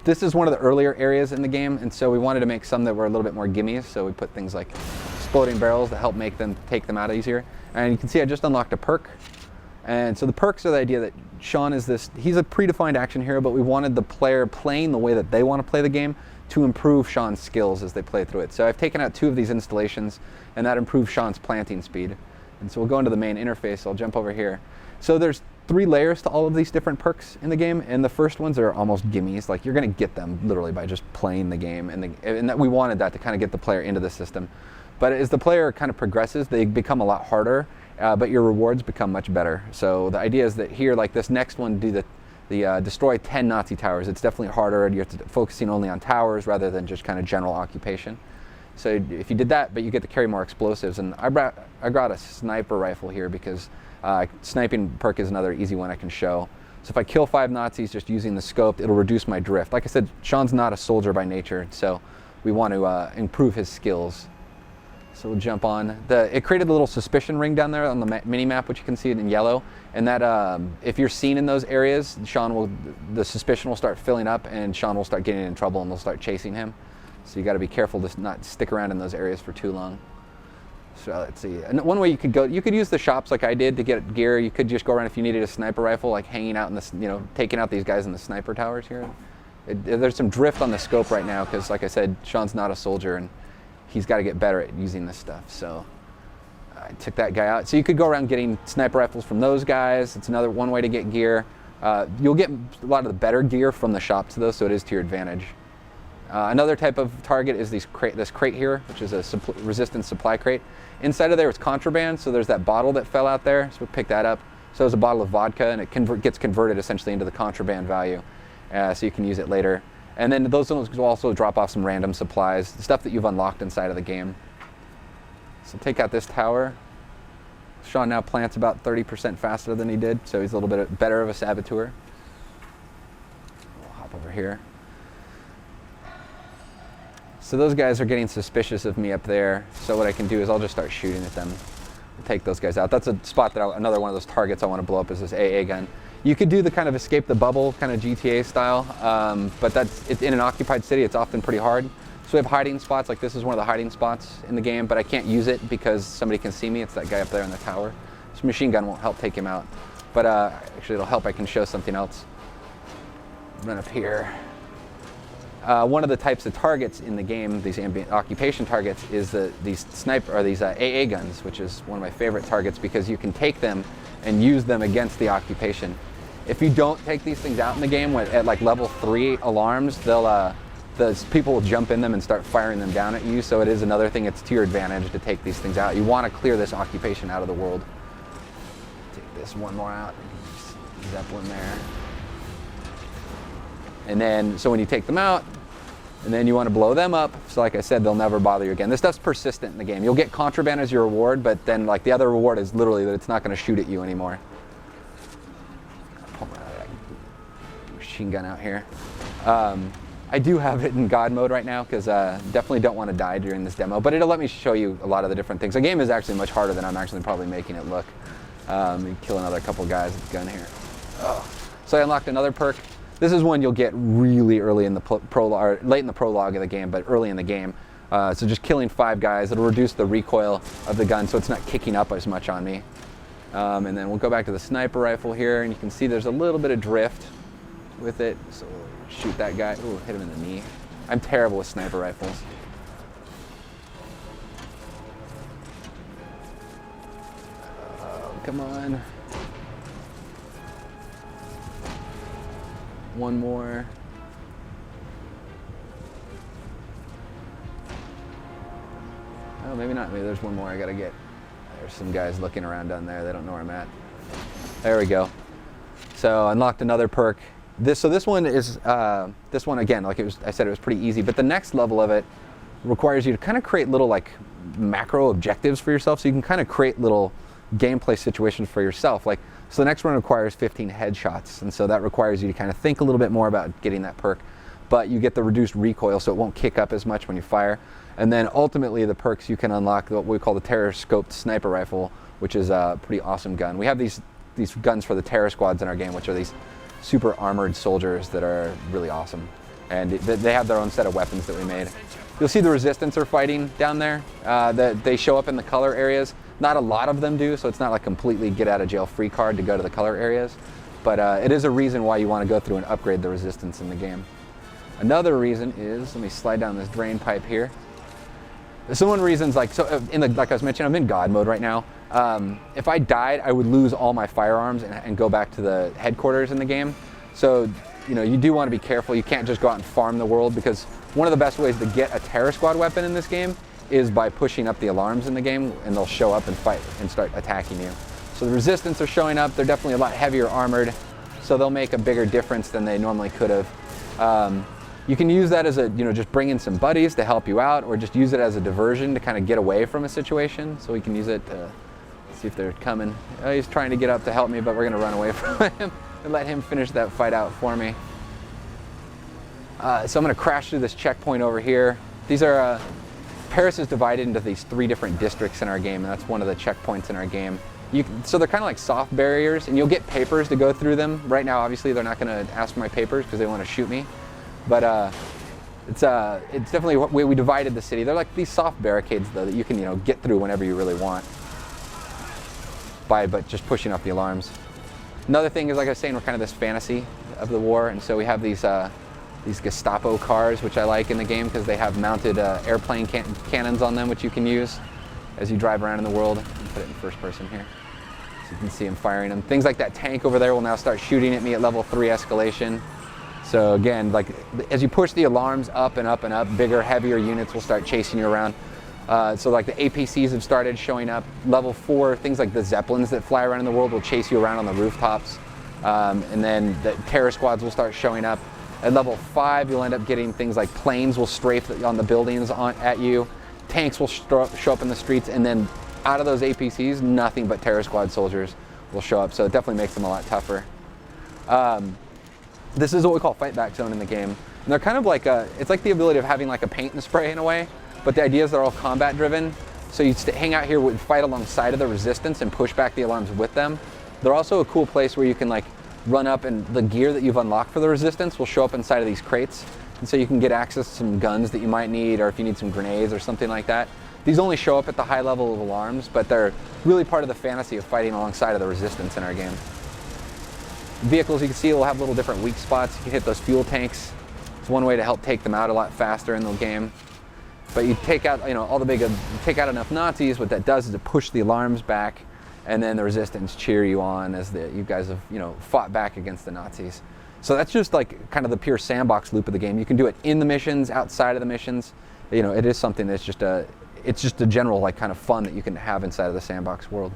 This is one of the earlier areas in the game, and so we wanted to make some that were a little bit more gimmies, so we put things like exploding barrels that help take them out easier. And you can see I just unlocked a perk. And so the perks are the idea that Sean is he's a predefined action hero, but we wanted the player playing the way that they want to play the game to improve Sean's skills as they play through it. So I've taken out 2 of these installations, and that improves Sean's planting speed. And so we'll go into the main interface. I'll jump over here. So there's 3 layers to all of these different perks in the game, and the first ones are almost gimmies. Like, you're going to get them literally by just playing the game, and that we wanted that to kind of get the player into the system. But as the player kind of progresses, they become a lot harder, but your rewards become much better. So the idea is that here, like this next one, do the destroy 10 Nazi towers. It's definitely harder. You're focusing only on towers rather than just kind of general occupation. So if you did that, but you get to carry more explosives. And I brought a sniper rifle here because sniping perk is another easy one I can show. So if I kill 5 Nazis just using the scope, it'll reduce my drift. Like I said, Sean's not a soldier by nature, so we want to improve his skills. So we'll jump on. It created a little suspicion ring down there on the mini map, which you can see it in yellow. And that if you're seen in those areas, the suspicion will start filling up, and Sean will start getting in trouble, and they'll start chasing him. So you got to be careful to not stick around in those areas for too long. So let's see. And one way you could use the shops like I did to get gear. You could just go around if you needed a sniper rifle, like hanging out in this, taking out these guys in the sniper towers here. There's some drift on the scope right now because, like I said, Sean's not a soldier, and he's got to get better at using this stuff. So I took that guy out. So you could go around getting sniper rifles from those guys. It's one way to get gear. You'll get a lot of the better gear from the shops though, so it is to your advantage. Another type of target is this crate here, which is a resistance supply crate. Inside of there is contraband, so there's that bottle that fell out there, so we'll pick that up. So there's a bottle of vodka, and it gets converted essentially into the contraband value, so you can use it later. And then those ones will also drop off some random supplies, the stuff that you've unlocked inside of the game. So take out this tower. Sean now plants about 30% faster than he did, so he's a little bit better of a saboteur. We'll hop over here. So those guys are getting suspicious of me up there, so what I can do is I'll just start shooting at them. Take those guys out. That's a spot that another one of those targets I want to blow up is this AA gun. You could do the kind of escape the bubble kind of GTA style, but it's in an occupied city. It's often pretty hard. So we have hiding spots. Like this is one of the hiding spots in the game, but I can't use it because somebody can see me. It's that guy up there in the tower. This machine gun won't help take him out, but actually it'll help. I can show something else. Run up here. One of the types of targets in the game, these ambient occupation targets, is these AA guns, which is one of my favorite targets because you can take them and use them against the occupation. If you don't take these things out in the game at like level 3 alarms, people will jump in them and start firing them down at you. So it is another thing. It's to your advantage to take these things out. You want to clear this occupation out of the world. Take this one more out. Zeppelin there. And then, so when you take them out, and then you want to blow them up, so like I said, they'll never bother you again. This stuff's persistent in the game. You'll get contraband as your reward, but then like the other reward is literally that it's not going to shoot at you anymore. Pull my machine gun out here. I do have it in God mode right now because definitely don't want to die during this demo, but it'll let me show you a lot of the different things. The game is actually much harder than I'm actually probably making it look. Kill another couple guys with the gun here. Oh. So I unlocked another perk. This is one you'll get really early in the prologue, or late in the prologue of the game, but early in the game. So just killing 5 guys, it'll reduce the recoil of the gun so it's not kicking up as much on me. And then we'll go back to the sniper rifle here, and you can see there's a little bit of drift with it. So we'll shoot that guy. Ooh, hit him in the knee. I'm terrible with sniper rifles. Oh, come on. One more. Oh, maybe not. Maybe there's one more I gotta get. There's some guys looking around down there. They don't know where I'm at. There we go. So unlocked another perk. This one is this one again. Like I said, it was pretty easy. But the next level of it requires you to kind of create little like macro objectives for yourself. So you can kind of create little gameplay situations for yourself. Like, so the next one requires 15 headshots, and so that requires you to kind of think a little bit more about getting that perk, but you get the reduced recoil so it won't kick up as much when you fire. And then ultimately the perks you can unlock what we call the terror scoped sniper rifle, which is a pretty awesome gun. We have these guns for the terror squads in our game, which are these super armored soldiers that are really awesome. And they have their own set of weapons that we made. You'll see the Resistance are fighting down there. They show up in the color areas. Not a lot of them do, so it's not like completely get out of jail free card to go to the color areas. But it is a reason why you want to go through and upgrade the Resistance in the game. Another reason is, let me slide down this drain pipe here. So one reason's like, like I was mentioning, I'm in God mode right now. If I died, I would lose all my firearms and go back to the headquarters in the game. So, you do want to be careful. You can't just go out and farm the world, because one of the best ways to get a Terror Squad weapon in this game is by pushing up the alarms in the game, and they'll show up and fight and start attacking you. So the Resistance are showing up. They're definitely a lot heavier armored, so they'll make a bigger difference than they normally could have. You can use that as just bring in some buddies to help you out, or just use it as a diversion to kind of get away from a situation. So we can use it to see if they're coming. He's trying to get up to help me, but we're going to run away from him and let him finish that fight out for me. So I'm going to crash through this checkpoint over here. These are, Paris is divided into these 3 different districts in our game, and that's one of the checkpoints in our game. So they're kind of like soft barriers, and you'll get papers to go through them. Right now, obviously, they're not going to ask for my papers because they want to shoot me. But it's definitely what we divided the city. They're like these soft barricades, though, that you can get through whenever you really want but just pushing up the alarms. Another thing is, like I was saying, we're kind of this fantasy of the war, and so we have these Gestapo cars, which I like in the game because they have mounted airplane cannons on them, which you can use as you drive around in the world. Put it in first person here, so you can see them firing them. Things like that tank over there will now start shooting at me at level 3 escalation. So again, like as you push the alarms up and up and up, bigger, heavier units will start chasing you around. So like the APCs have started showing up. Level 4, things like the Zeppelins that fly around in the world will chase you around on the rooftops. And then the Terror Squads will start showing up. At level 5, you'll end up getting things like planes will strafe on the buildings at you. Tanks will show up in the streets, and then out of those APCs, nothing but Terror Squad soldiers will show up. So it definitely makes them a lot tougher. This is what we call fight back zone in the game. And they're kind of like it's like the ability of having like a paint and spray in a way, but the idea is they're all combat driven. So you hang out here and fight alongside of the Resistance and push back the alarms with them. They're also a cool place where you can like run up, and the gear that you've unlocked for the Resistance will show up inside of these crates. And so you can get access to some guns that you might need, or if you need some grenades or something like that. These only show up at the high level of alarms, but they're really part of the fantasy of fighting alongside of the Resistance in our game. Vehicles, you can see, will have little different weak spots. You can hit those fuel tanks. It's one way to help take them out a lot faster in the game. But you take out, take out enough Nazis. What that does is it push the alarms back, and then the Resistance cheer you on as you guys have, fought back against the Nazis. So that's just like kind of the pure sandbox loop of the game. You can do it in the missions, outside of the missions. It is something that's it's just a general like kind of fun that you can have inside of the sandbox world.